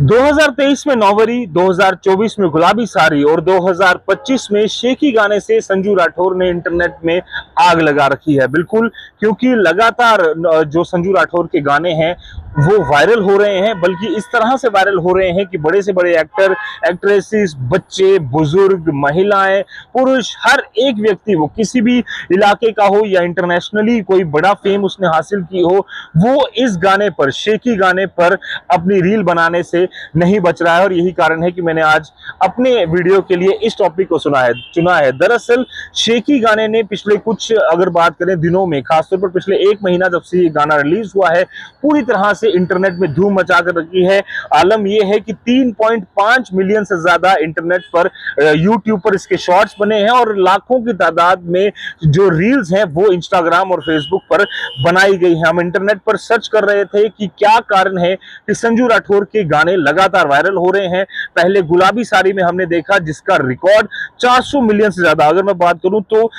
2023 में नौवरी, 2024 में गुलाबी साड़ी और 2025 में शेखी गाने से संजू राठौर ने इंटरनेट में आग लगा रखी है। बिल्कुल, क्योंकि लगातार जो संजू राठौर के गाने हैं वो वायरल हो रहे हैं, बल्कि इस तरह से वायरल हो रहे हैं कि बड़े से बड़े एक्टर, एक्ट्रेसेस, बच्चे, बुजुर्ग, महिलाएं, पुरुष, हर एक व्यक्ति, वो किसी भी इलाके का हो या इंटरनेशनली कोई बड़ा फेम उसने हासिल की हो, वो इस गाने पर, शेखी गाने पर अपनी रील बनाने से नहीं बच रहा है। और यही कारण है कि मैंने आज अपने वीडियो के लिए इस टॉपिक को चुना है। दरअसल शेखी गाने ने पिछले कुछ, अगर बात करें दिनों में, खासतौर पर पिछले एक महीना जब से ये गाना रिलीज हुआ है, पूरी तरह से इंटरनेट में धूम मचा कर रखी है। आलम यह है कि 3.5 मिलियन से ज्यादा इंटरनेट पर, यूट्यूब पर इसके शॉर्ट्स बने हैं और लाखों की तादाद में जो रील्स हैं वो इंस्टाग्राम और फेसबुक पर बनाई गई है। हम इंटरनेट पर सर्च कर रहे थे कि क्या कारण है कि संजू राठौर के गाने लगातार वायरल हो रहे हैं। पहले गुलाबी साड़ी में हमने देखा जिसका रिकॉर्ड 400 मिलियन से ज्यादा, अगर मैं बात करूं तो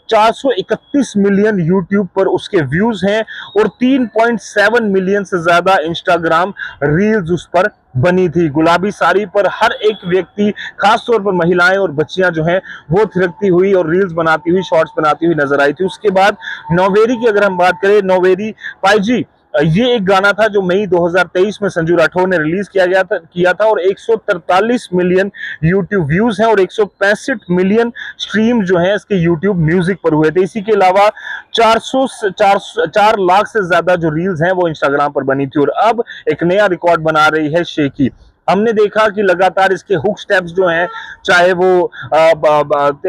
431 मिलियन यूट्यूब पर उसके व्यूज हैं और 3.7 मिलियन से ज्यादा इंस्टाग्राम रील्स उस पर बनी थी। गुलाबी साड़ी पर हर एक व्यक्ति, खासतौर पर महिलाएं और बच्चियां जो हैं वो थिरकती हुई और रील्स बनाती हुई, शॉर्ट्स बनाती हुई नजर आई थी। उसके बाद नौवेरी की अगर हम बात करें, नौवेरी पाईजी, ये एक गाना था जो मई 2023 में संजू राठौर ने रिलीज किया था और 143 मिलियन यूट्यूब व्यूज हैं और 165 मिलियन स्ट्रीम जो हैं इसके यूट्यूब म्यूजिक पर हुए थे। इसी के अलावा 4 लाख से ज्यादा जो रील्स हैं वो इंस्टाग्राम पर बनी थी। और अब एक नया रिकॉर्ड बना रही है शेखी। हमने देखा कि लगातार इसके हुक स्टेप्स जो हैं, चाहे वो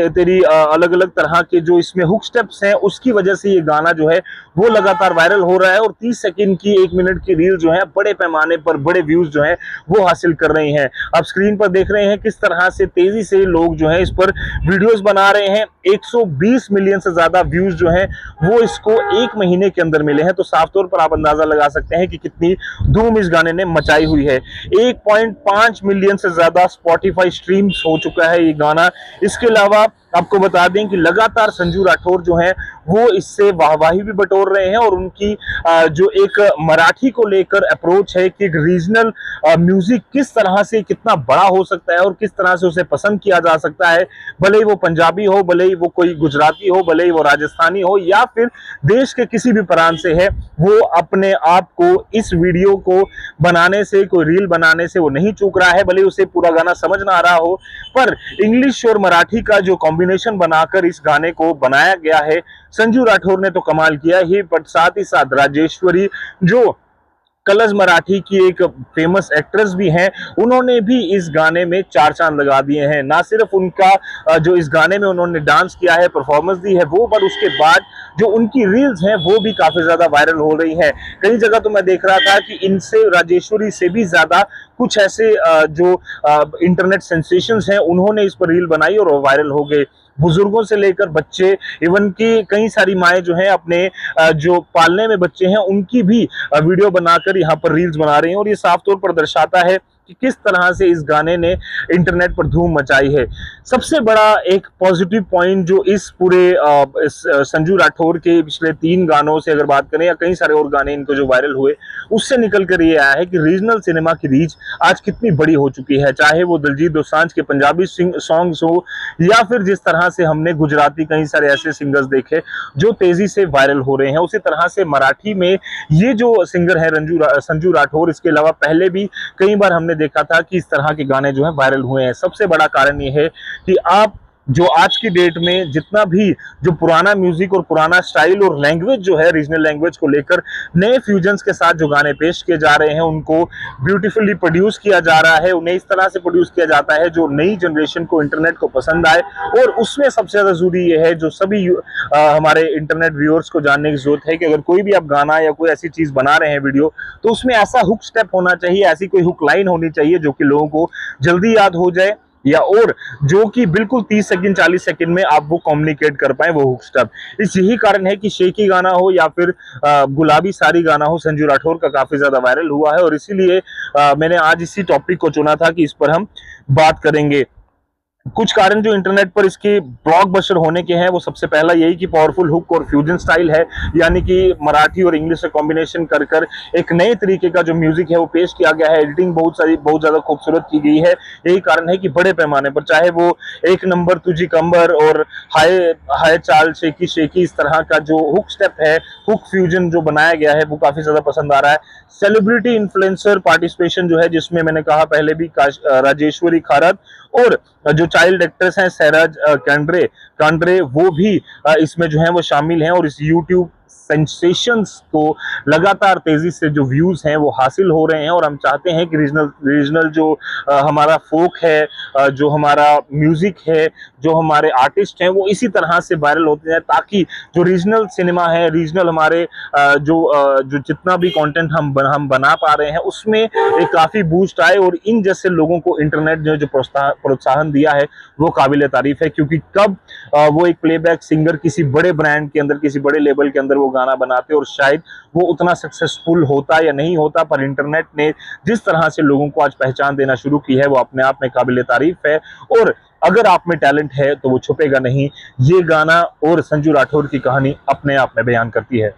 तेरी अलग अलग तरह के जो इसमें हुक स्टेप्स हैं, उसकी वजह से ये गाना जो है वो लगातार वायरल हो रहा है और 30 सेकंड की, 1 मिनट की रील जो है बड़े पैमाने पर बड़े व्यूज जो है वो हासिल कर रही हैं। आप स्क्रीन पर देख रहे हैं किस तरह से तेजी से लोग जो है इस पर वीडियोस बना रहे हैं। 120 मिलियन से ज्यादा व्यूज जो है वो इसको एक महीने के अंदर मिले हैं। तो साफ तौर पर आप अंदाजा लगा सकते हैं कि कितनी धूम इस गाने ने मचाई हुई है। 1.5 मिलियन से ज्यादा स्पॉटिफाई स्ट्रीम्स हो चुका है ये गाना। इसके अलावा आपको बता दें कि लगातार संजू राठौर जो हैं वो इससे वाहवाही भी बटोर रहे हैं और उनकी जो एक मराठी को लेकर अप्रोच है कि एक रीजनल म्यूजिक किस तरह से कितना बड़ा हो सकता है और किस तरह से उसे पसंद किया जा सकता है, भले ही वो पंजाबी हो, भले ही वो कोई गुजराती हो, भले ही वो राजस्थानी हो या फिर देश के किसी भी प्रांत से है, वो अपने आप को इस वीडियो को बनाने से, कोई रील बनाने से वो नहीं चूक रहा है। भले ही उसे पूरा गाना समझ ना आ रहा हो, पर इंग्लिश और मराठी का जो कॉम्बिनेशन बनाकर इस गाने को बनाया गया है, संजू राठौर ने तो कमाल किया ही, बट साथ ही साथ राजेश्वरी जो कलर्स मराठी की एक फेमस एक्ट्रेस भी हैं, उन्होंने भी इस गाने में 4 चांद लगा दिए हैं। ना सिर्फ उनका जो इस गाने में उन्होंने डांस किया है, परफॉर्मेंस दी है वो, पर उसके बाद जो उनकी रील्स हैं वो भी काफी ज्यादा वायरल हो रही हैं। कई जगह तो मैं देख रहा था कि इनसे, राजेश्वरी से भी ज्यादा कुछ ऐसे जो इंटरनेट सेंसेशंस हैं उन्होंने इस पर रील बनाई और वायरल हो गए। बुजुर्गों से लेकर बच्चे, इवन की कई सारी माएँ जो हैं अपने जो पालने में बच्चे हैं उनकी भी वीडियो बनाकर यहाँ पर रील्स बना रही हैं और ये साफ तौर पर दर्शाता है कि किस तरह से इस गाने ने इंटरनेट पर धूम मचाई है। सबसे बड़ा एक पॉजिटिव पॉइंट जो इस पूरे इस संजू राठौर के पिछले 3 गानों से अगर बात करें या कई सारे और गाने इनको जो वायरल हुए, उससे निकल कर ये आया है कि रीजनल सिनेमा की रीच आज कितनी बड़ी हो चुकी है। चाहे वो दिलजीत दोसांझ के पंजाबी सॉन्ग्स हो या फिर जिस तरह से हमने गुजराती कई सारे ऐसे सिंगर्स देखे जो तेजी से वायरल हो रहे हैं, उसी तरह से मराठी में ये जो सिंगर है संजू राठौर, इसके अलावा पहले भी कई बार हमने देखा था कि इस तरह के गाने जो है वायरल हुए हैं। सबसे बड़ा कारण ये है कि आप जो आज की डेट में जितना भी जो पुराना म्यूजिक और पुराना स्टाइल और लैंग्वेज जो है, रीजनल लैंग्वेज को लेकर नए फ्यूजन्स के साथ जो गाने पेश किए जा रहे हैं, उनको ब्यूटीफुली प्रोड्यूस किया जा रहा है, उन्हें इस तरह से प्रोड्यूस किया जाता है जो नई जनरेशन को, इंटरनेट को पसंद आए। और उसमें सबसे ज्यादा जरूरी ये है, जो सभी हमारे इंटरनेट व्यूअर्स को जानने की जरूरत है कि अगर कोई भी आप गाना या कोई ऐसी चीज बना रहे हैं वीडियो, तो उसमें ऐसा हुक स्टेप होना चाहिए, ऐसी कोई हुक लाइन होनी चाहिए जो कि लोगों को जल्दी याद हो जाए, या और जो कि बिल्कुल 30 सेकंड 40 सेकंड में आप वो कम्युनिकेट कर पाए, वो हुक स्टेप। इस यही कारण है कि शेखी गाना हो या फिर गुलाबी साड़ी गाना हो, संजू राठौर का काफी ज्यादा वायरल हुआ है और इसीलिए मैंने आज इसी टॉपिक को चुना था कि इस पर हम बात करेंगे। कुछ कारण जो इंटरनेट पर इसके ब्लॉकबस्टर होने के हैं, वो सबसे पहला यही कि पावरफुल हुक और फ्यूजन स्टाइल है, यानी कि मराठी और इंग्लिश से कॉम्बिनेशन कर कर एक नए तरीके का जो म्यूजिक है वो पेश किया गया है। एडिटिंग बहुत ज्यादा खूबसूरत की गई है। यही कारण है कि बड़े पैमाने पर, चाहे वो एक नंबर तुझी कंबर और हाय हाय चाल शेकी शेकी, इस तरह का जो हुक स्टेप है, हुक फ्यूजन जो बनाया गया है, वो काफी ज्यादा पसंद आ रहा है। सेलिब्रिटी इन्फ्लुएंसर पार्टिसिपेशन जो है, जिसमें मैंने कहा पहले भी, राजेश्वरी खारत और जो चाइल्ड एक्ट्रेस हैं सहराज कांड्रे, वो भी इसमें जो है वो शामिल हैं, और इस यूट्यूब सेंसेशंस को लगातार तेजी से जो व्यूज हैं वो हासिल हो रहे हैं। और हम चाहते हैं कि रीजनल जो हमारा फोक है, जो हमारा म्यूजिक है, जो हमारे आर्टिस्ट हैं, वो इसी तरह से वायरल होते हैं, ताकि जो रीजनल सिनेमा है, रीजनल हमारे जो जितना भी कंटेंट हम बना पा रहे हैं, उसमें एक काफी बूस्ट आए। और इन जैसे लोगों को इंटरनेट ने जो प्रोत्साहन दिया है वो काबिल तारीफ है, क्योंकि कब वो एक प्लेबैक सिंगर किसी बड़े ब्रांड के अंदर, किसी बड़े लेवल के अंदर वो गाना बनाते और शायद वो उतना सक्सेसफुल होता या नहीं होता, पर इंटरनेट ने जिस तरह से लोगों को आज पहचान देना शुरू की है वो अपने आप में काबिल तारीफ है। और अगर आप में टैलेंट है तो वो छुपेगा नहीं। ये गाना और संजू राठौर की कहानी अपने आप में बयान करती है।